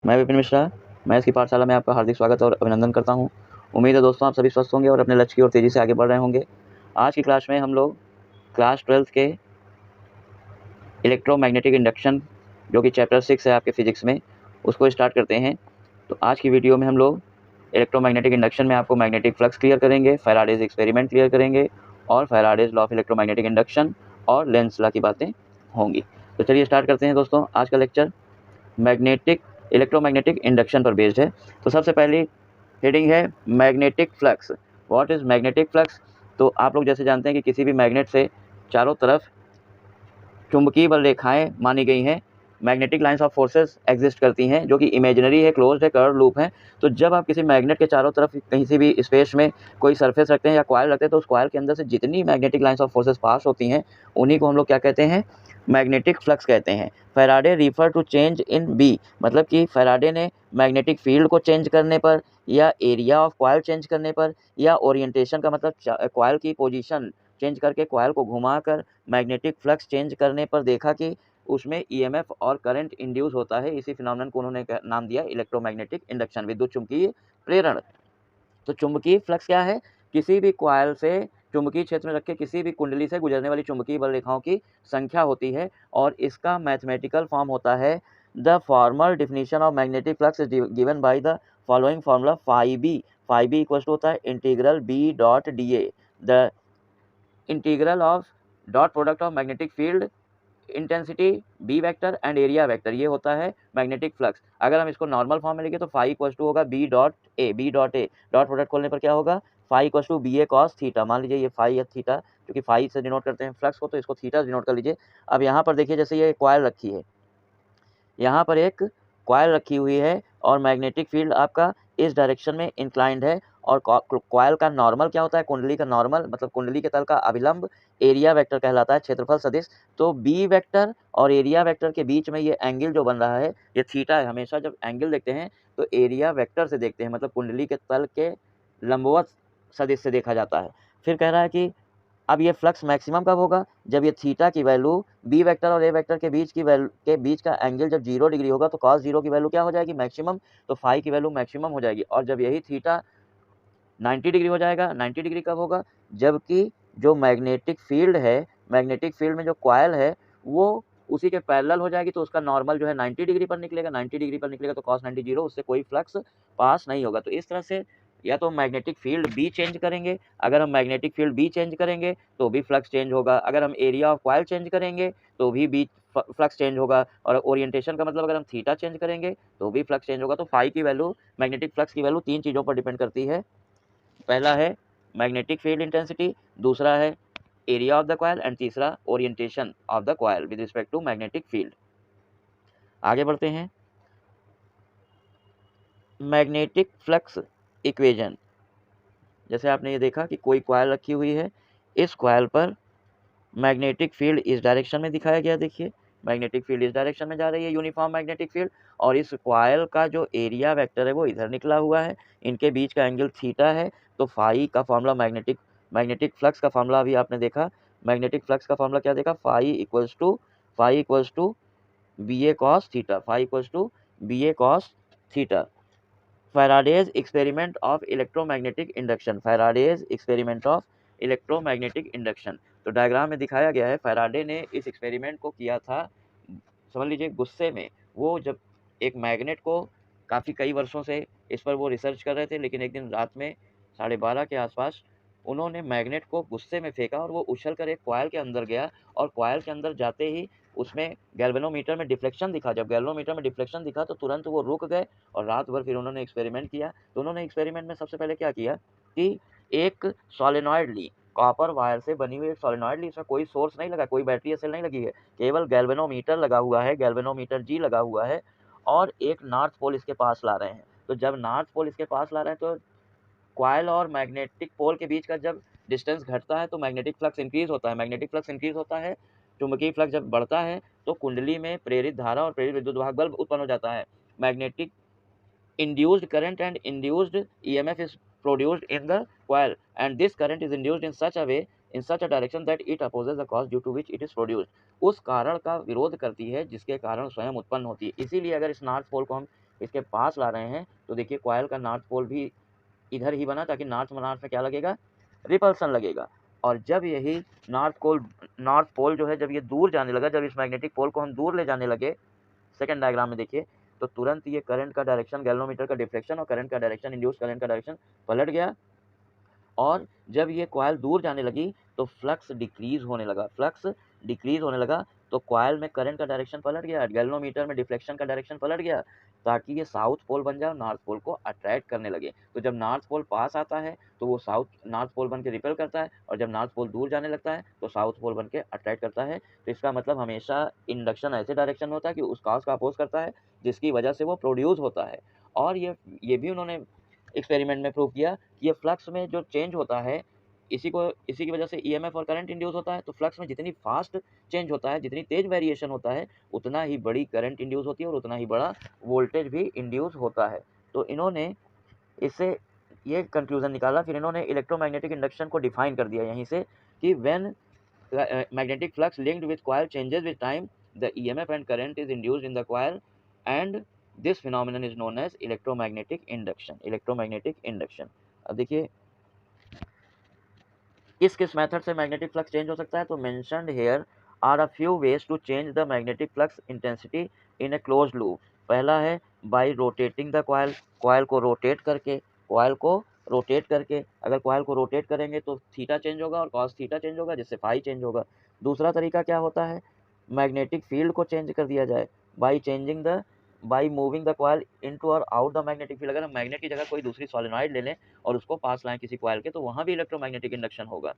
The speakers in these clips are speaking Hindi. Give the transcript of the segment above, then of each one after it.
मैं विपिन मिश्रा, मैं इसकी पाठशाला में आपका हार्दिक स्वागत और अभिनंदन करता हूं। उम्मीद है दोस्तों आप सभी स्वस्थ होंगे और अपने लक्ष्य की ओर तेज़ी से आगे बढ़ रहे होंगे। आज की क्लास में हम लोग क्लास 12th के इलेक्ट्रोमैग्नेटिक इंडक्शन जो कि चैप्टर 6 है आपके फिजिक्स में, उसको स्टार्ट करते हैं। तो आज की वीडियो में हम लोग इलेक्ट्रोमैग्नेटिक इंडक्शन में आपको मैग्नेटिक फ्लक्स क्लियर करेंगे, फैराडेज एक्सपेरिमेंट क्लियर करेंगे और Faraday's law of electromagnetic induction और लेंस लॉ की बातें होंगी। तो चलिए स्टार्ट करते हैं दोस्तों। आज का लेक्चर मैग्नेटिक इलेक्ट्रोमैग्नेटिक इंडक्शन पर बेस्ड है। तो सबसे पहली हेडिंग है magnetic flux. What is magnetic flux? तो आप लोग जैसे जानते हैं कि किसी भी मैग्नेट से चारों तरफ चुंबकीय बल रेखाएं मानी गई हैं, magnetic lines of forces exist करती हैं जो कि इमेजिनरी है, क्लोज्ड है, कर्व लूप है। तो जब आप किसी मैग्नेट के चारों तरफ कहीं से भी स्पेस में कोई सरफेस रखते हैं या कॉइल रखते हैं तो उस कॉइल के अंदर से जितनी मैग्नेटिक लाइंस ऑफ फोर्सेस पास होती हैं उन्हीं को हम लोग क्या कहते हैं? मैग्नेटिक फ्लक्स कहते हैं। Faraday refer to change in B, मतलब कि फैराडे ने मैग्नेटिक फील्ड को चेंज करने पर या एरिया ऑफ कॉइल चेंज करने पर या ओरिएंटेशन का मतलब कॉइल की पोजीशन चेंज करके कॉइल को घुमाकर मैग्नेटिक फ्लक्स चेंज करने पर देखा कि उसमें ईएमएफ और करंट इंड्यूस होता है। इसी फिनोमेनन को उन्होंने नाम दिया इलेक्ट्रोमैग्नेटिक इंडक्शन, विद्युत चुम्बकीय प्रेरण। तो चुंबकीय फ्लक्स क्या है? किसी भी कॉइल से चुंबकीय क्षेत्र में रखे किसी भी कुंडली से गुजरने वाली चुंबकीय बल रेखाओं की संख्या होती है और इसका मैथमेटिकल फॉर्म होता है the formal definition of magnetic flux is given by the following formula phi B equal to होता है integral B dot D A, the integral of dot product of magnetic field intensity B vector and area vector, ये होता है मैग्नेटिक फ्लक्स। अगर हम इसको नॉर्मल फॉर्म में लिखे तो फाई इक्वल टू होगा B dot A, dot product खोलने पर क्या होगा? Phi equal to B A cos theta. मान लीजिए ये फाई या थीटा, क्योंकि फाई से डिनोट करते हैं फ्लक्स को तो इसको थीटा डिनोट कर लीजिए। अब यहाँ पर देखिए जैसे ये कॉइल रखी है, यहाँ पर एक कॉइल रखी हुई है और मैग्नेटिक फील्ड आपका इस डायरेक्शन में इंक्लाइंड है और कॉइल का नॉर्मल क्या होता है? कुंडली का नॉर्मल मतलब कुंडली के तल का अभिलंब एरिया वेक्टर कहलाता है, क्षेत्रफल सदिश। तो बी वेक्टर और एरिया वेक्टर के बीच में ये एंगल जो बन रहा है ये थीटा है। हमेशा जब एंगल देखते हैं तो एरिया वेक्टर से देखते हैं, मतलब कुंडली के तल के लंबवत सदिश से देखा जाता है। फिर कह रहा है कि अब ये फ्लक्स मैक्सिमम कब होगा? जब ये थीटा की वैल्यू बी वेक्टर और ए वेक्टर के बीच का एंगल जब 0 डिग्री होगा तो cos 0 की वैल्यू क्या हो जाएगी? मैक्सिमम। तो फाई की वैल्यू मैक्सिमम हो जाएगी। और जब यही थीटा 90 डिग्री हो जाएगा, 90 डिग्री कब होगा? जबकि जो मैग्नेटिक फील्ड है, मैग्नेटिक फील्ड में जो कॉइल है वो उसी के पैरेलल हो जाएगी, तो उसका नॉर्मल जो है 90 डिग्री पर निकलेगा। 90 डिग्री पर निकलेगा तो cos 90 0, उससे कोई फ्लक्स पास नहीं होगा। तो इस तरह से या तो मैग्नेटिक फील्ड बी चेंज करेंगे, अगर हम मैग्नेटिक फील्ड बी चेंज करेंगे तो भी फ्लक्स चेंज होगा। अगर हम एरिया ऑफ कॉइल चेंज करेंगे तो भी बी फ्लक्स चेंज होगा। और ओरिएंटेशन का मतलब अगर हम थीटा चेंज करेंगे तो भी फ्लक्स चेंज होगा। तो फाई की वैल्यू, मैग्नेटिक फ्लक्स की वैल्यू 3 चीज़ों पर डिपेंड करती है। पहला है मैग्नेटिक फील्ड इंटेंसिटी, दूसरा है area of the coil and तीसरा orientation of the coil with respect to magnetic field. आगे बढ़ते हैं। मैग्नेटिक फ्लक्स इक्वेशन, जैसे आपने ये देखा कि कोई कॉइल रखी हुई है, इस कॉइल पर मैग्नेटिक फील्ड इस डायरेक्शन में दिखाया गया। देखिए मैग्नेटिक फील्ड इस डायरेक्शन में जा रही है, यूनिफॉर्म मैग्नेटिक फील्ड, और इस कॉइल का जो एरिया वेक्टर है वो इधर निकला हुआ है। इनके बीच का एंगल थीटा है। तो फाई का फॉर्मूला मैग्नेटिक फ्लक्स का फॉर्मूला अभी आपने देखा। मैग्नेटिक फ्लक्स का फॉर्मूला क्या देखा? Phi equals to B A cos theta, phi equals to B A cos theta. Faraday's experiment of electromagnetic induction, Faraday's experiment of electromagnetic induction. तो डायग्राम में दिखाया गया है फैराडे ने इस एक्सपेरिमेंट को किया था, समझ लीजिए गुस्से में। वो जब एक मैग्नेट को काफ़ी कई वर्षों से इस पर वो रिसर्च कर रहे थे, लेकिन एक दिन रात में 12:30 के आसपास उन्होंने मैग्नेट को गुस्से में फेंका और वो उछल कर एक कॉइल के अंदर गया। और कॉइल के अंदर जाते ही उसमें गैल्वेनोमीटर में डिफ्लेक्शन दिखा। जब गैल्वेनोमीटर में डिफ्लेक्शन दिखा तो तुरंत वो रुक गए और रात भर फिर उन्होंने एक्सपेरिमेंट किया। तो उन्होंने एक्सपेरिमेंट में सबसे पहले क्या किया कि एक सोलेनॉइड ली, कॉपर वायर से बनी हुई एक सोलेनॉइड ली। इसमें कोई सोर्स नहीं लगा, कोई बैटरी या सेल नहीं लगी है, केवल गैल्वेनोमीटर लगा हुआ है, गैल्वेनोमीटर जी लगा हुआ है। और एक नॉर्थ पोल इसके पास ला रहे हैं। तो जब नॉर्थ पोल इसके पास ला रहे हैं तो कॉइल और मैग्नेटिक पोल के बीच का जब डिस्टेंस घटता है तो मैग्नेटिक फ्लक्स इंक्रीज होता है। मैग्नेटिक फ्लक्स इंक्रीज होता है, चुंबकीय फ्लक्स जब बढ़ता है तो कुंडली में प्रेरित धारा और प्रेरित विद्युत वाहक बल उत्पन्न हो जाता है। Magnetic induced current and induced EMF is produced in the coil, and this current is induced in such a way, in such a direction that it opposes the cause due to which it is produced। उस कारण का विरोध करती है जिसके कारण स्वयं उत्पन्न होती है। इसीलिए अगर इस नॉर्थ पोल को हम इसके पास ला रहे हैं तो देखिए कॉइल का नॉर्थ पोल भी इधर ही बना, ताकि नॉर्थ में क्या लगेगा, रिपल्सन लगेगा। और जब यही नॉर्थ पोल जो है जब ये दूर जाने लगा, जब इस मैग्नेटिक पोल को हम दूर ले जाने लगे, सेकंड डायग्राम में देखिए, तो तुरंत ये करंट का डायरेक्शन, गैल्वेनोमीटर का डिफ्लेक्शन और करंट का डायरेक्शन, इंड्यूस करंट का डायरेक्शन पलट गया। और जब ये कॉइल दूर जाने लगी तो फ्लक्स डिक्रीज होने लगा, तो कॉइल में करंट का डायरेक्शन पलट गया, गैल्वेनोमीटर में डिफ्लेक्शन का डायरेक्शन पलट गया, ताकि ये साउथ पोल बन जाए और नॉर्थ पोल को अट्रैक्ट करने लगे। तो जब नॉर्थ पोल पास आता है तो वो नॉर्थ पोल बन के रिपेल करता है, और जब नॉर्थ पोल दूर जाने लगता है तो साउथ पोल बन के अट्रैक्ट करता है। तो इसका मतलब हमेशा इंडक्शन ऐसे डायरेक्शन में होता है कि उस कॉज का अपोज करता है जिसकी वजह से वो प्रोड्यूस होता है। और ये भी उन्होंने एक्सपेरिमेंट में प्रूव किया कि ये फ्लक्स में जो चेंज होता है, इसी की वजह से ईएमएफ और करंट इंड्यूस होता है। तो फ्लक्स में जितनी फास्ट चेंज होता है, जितनी तेज वेरिएशन होता है, उतना ही बड़ी करंट इंड्यूस होती है और उतना ही बड़ा वोल्टेज भी इंड्यूस होता है। तो इन्होंने इससे ये कंक्लूजन निकाला। फिर इन्होंने इलेक्ट्रोमैग्नेटिक इंडक्शन को डिफाइन कर दिया यहीं से कि when magnetic flux linked with coil changes with time, the EMF and current is induced in the coil, and this phenomenon is known as electromagnetic induction। अब देखिए किस मेथड से मैग्नेटिक फ्लक्स चेंज हो सकता है। तो mentioned here are a few ways to change the magnetic flux intensity in a closed loop. पहला है बाय रोटेटिंग द कॉइल को रोटेट करके, अगर कॉइल को रोटेट करेंगे तो थीटा चेंज होगा और कॉस थीटा चेंज होगा, जिससे फाई चेंज होगा। दूसरा तरीका क्या होता है, मैग्नेटिक फील्ड को चेंज कर दिया जाए by moving the coil into और आउट द मैग्नेटिक फील्ड। अगर हम मैग्नेट की जगह कोई दूसरी सोलेनॉइड ले लें और उसको पास लाएं किसी कॉइल के, तो वहाँ भी इलेक्ट्रोमैग्नेटिक इंडक्शन होगा।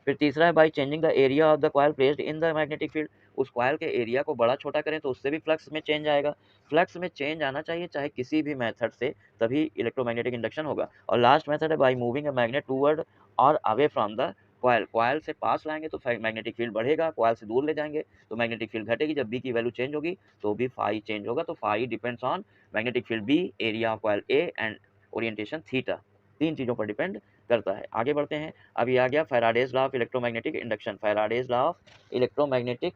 फिर तीसरा है by changing the area of the coil placed in the magnetic field. उस कॉइल के एरिया को बड़ा छोटा करें तो उससे भी फ्लक्स में चेंज आएगा। फ्लक्स में चेंज आना चाहिए चाहे किसी भी मेथड से, तभी इलेक्ट्रोमैग्नेटिक इंडक्शन होगा। और लास्ट मेथड है by moving a magnet toward और अवे फ्रॉम द कॉइल से पास लाएंगे तो मैग्नेटिक फील्ड बढ़ेगा, कॉइल से दूर ले जाएंगे तो मैग्नेटिक फील्ड घटेगी। जब बी की वैल्यू चेंज होगी तो भी फाई चेंज होगा। तो phi depends on magnetic field B, area of coil A and orientation theta. तीन चीज़ों पर डिपेंड करता है। आगे बढ़ते हैं। अब ये आ गया Faraday's law of electromagnetic induction. Faraday's law of electromagnetic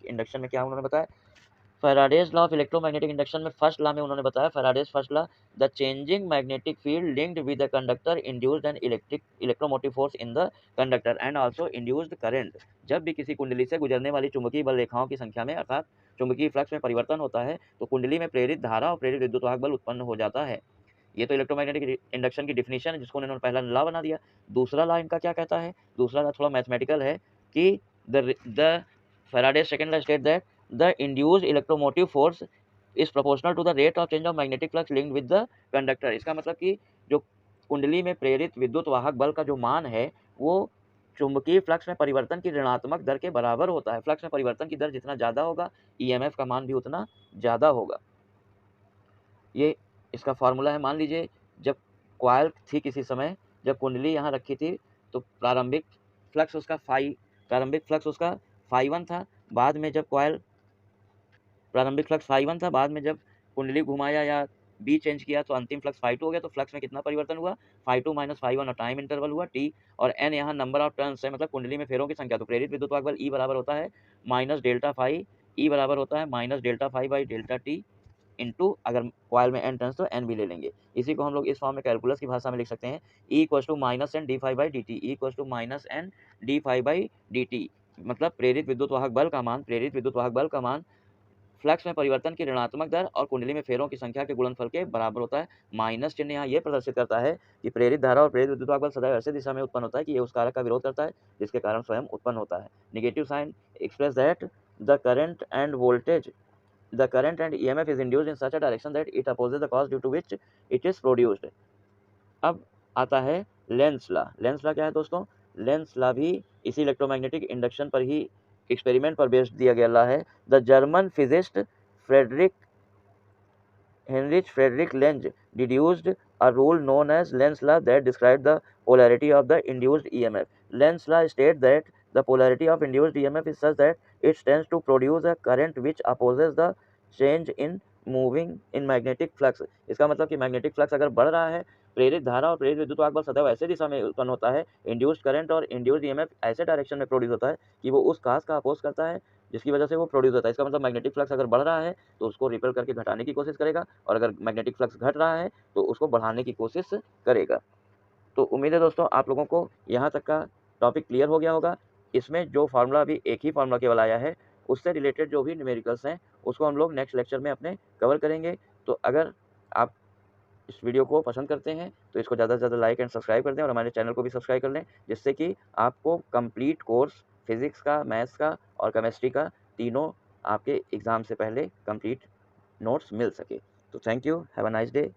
induction में क्या उन्होंने बताया, Faraday's law of electromagnetic induction में फर्स्ट लॉ में उन्होंने बताया, Faraday first law, the changing magnetic field linked with the conductor induced an electromotive force in the conductor and also induced current. जब भी किसी कुंडली से गुजरने वाली चुंबकीय बल रेखाओं की संख्या में अर्थात चुंबकीय फ्लक्स में परिवर्तन होता है तो कुंडली में प्रेरित धारा और प्रेरित विद्युत बल उत्पन्न हो जाता है। ये तो इलेक्ट्रोमैग्नेटिक इंडक्शन की डिफिनीशन है, जिसको उन्होंने पहला लॉ बना दिया। दूसरा लॉ इनका क्या कहता है, दूसरा लॉ थोड़ा मैथमेटिकल है कि the Faraday's second law state that the induced electromotive force is proportional to the rate of change of magnetic flux linked with the conductor. इसका मतलब कि जो कुंडली में प्रेरित विद्युत वाहक बल का जो मान है वो चुंबकीय फ्लक्स में परिवर्तन की ऋणात्मक दर के बराबर होता है। फ्लक्स में परिवर्तन की दर जितना ज़्यादा होगा, ईएमएफ का मान भी उतना ज़्यादा होगा। ये इसका फार्मूला है। मान लीजिए जब कॉइल थी किसी समय, जब कुंडली यहाँ रखी थी तो प्रारंभिक फ्लक्स उसका फाई 1 था। बाद में जब बाद में जब कुंडली घुमाया या बी चेंज किया तो अंतिम फ्लक्स फाई 2 हो गया। तो फ्लक्स में कितना परिवर्तन हुआ, फाई 2 माइनस फाई 1, और टाइम इंटरवल हुआ टी, और एन यहाँ नंबर ऑफ टर्न्स है, मतलब कुंडली में फेरों की संख्या। तो प्रेरित विद्युत बल ई बराबर होता है माइनस डेल्टा फाई, ई बराबर होता है minus delta phi by delta T into, अगर कॉइल में एन टर्न्स तो एन भी ले लेंगे। इसी को हम लोग इस फॉर्म में कैलकुलस की भाषा में लिख सकते हैं, E equals to minus N D phi by D T, E equals to minus N D phi by D T. मतलब प्रेरित विद्युत वाहक बल का मान फ्लक्स में परिवर्तन की ऋणात्मक दर और कुंडली में फेरों की संख्या के गुणनफल के बराबर होता है। माइनस चिन्ह यहाँ ये प्रदर्शित करता है कि प्रेरित धारा और प्रेरित विद्युत वाहक बल सदैव ऐसे दिशा में उत्पन्न होता है कि ये उस कारक का विरोध करता है जिसके कारण स्वयं उत्पन्न होता है। Negative sign express that the current and EMF is induced in such a direction that it opposes the cause due to which it is produced। अब आता है लेंस लॉ। लेंस लॉ क्या है दोस्तों, लेंस लॉ भी इसी इलेक्ट्रोमैग्नेटिक इंडक्शन पर ही एक्सपेरिमेंट पर बेस्ड दिया गया लॉ है। The German physicist Heinrich Friedrich Lenz deduced a rule known as Lenz law that described the polarity of the induced EMF। Lenz law states that the polarity of induced EMF is such that it tends to produce a current which opposes the change in moving in magnetic flux। इसका मतलब कि मैग्नेटिक फ्लक्स अगर बढ़ रहा है, प्रेरित धारा और प्रेरित विद्युत बल सदैव ऐसे दिशा में उत्पन्न होता है, इंड्यूस्ड करंट और इंड्यूस्ड ईएमएफ ऐसे डायरेक्शन में प्रोड्यूस होता है कि वो उस काज का अपोज करता है जिसकी वजह से वो प्रोड्यूस होता है। इसका मतलब मैग्नेटिक फ्लक्स अगर बढ़ रहा है तो उसको रिपेल करके घटाने की कोशिश करेगा, और अगर मैग्नेटिक फ्लक्स घट रहा है तो उसको बढ़ाने की कोशिश करेगा। तो उम्मीद है दोस्तों आप लोगों को यहाँ तक का टॉपिक क्लियर हो गया होगा। इसमें जो फार्मूला अभी एक ही फार्मूला केवल आया है, उससे रिलेटेड जो भी न्यूमेरिकल्स हैं उसको हम लोग नेक्स्ट लेक्चर में अपने कवर करेंगे। तो अगर आप इस वीडियो को पसंद करते हैं तो इसको ज़्यादा से ज़्यादा लाइक एंड सब्सक्राइब कर दें, और हमारे चैनल को भी सब्सक्राइब कर लें, जिससे कि आपको कंप्लीट कोर्स फिजिक्स का, मैथ्स का और केमिस्ट्री का तीनों आपके एग्ज़ाम से पहले कंप्लीट नोट्स मिल सके। तो thank you, have a nice day.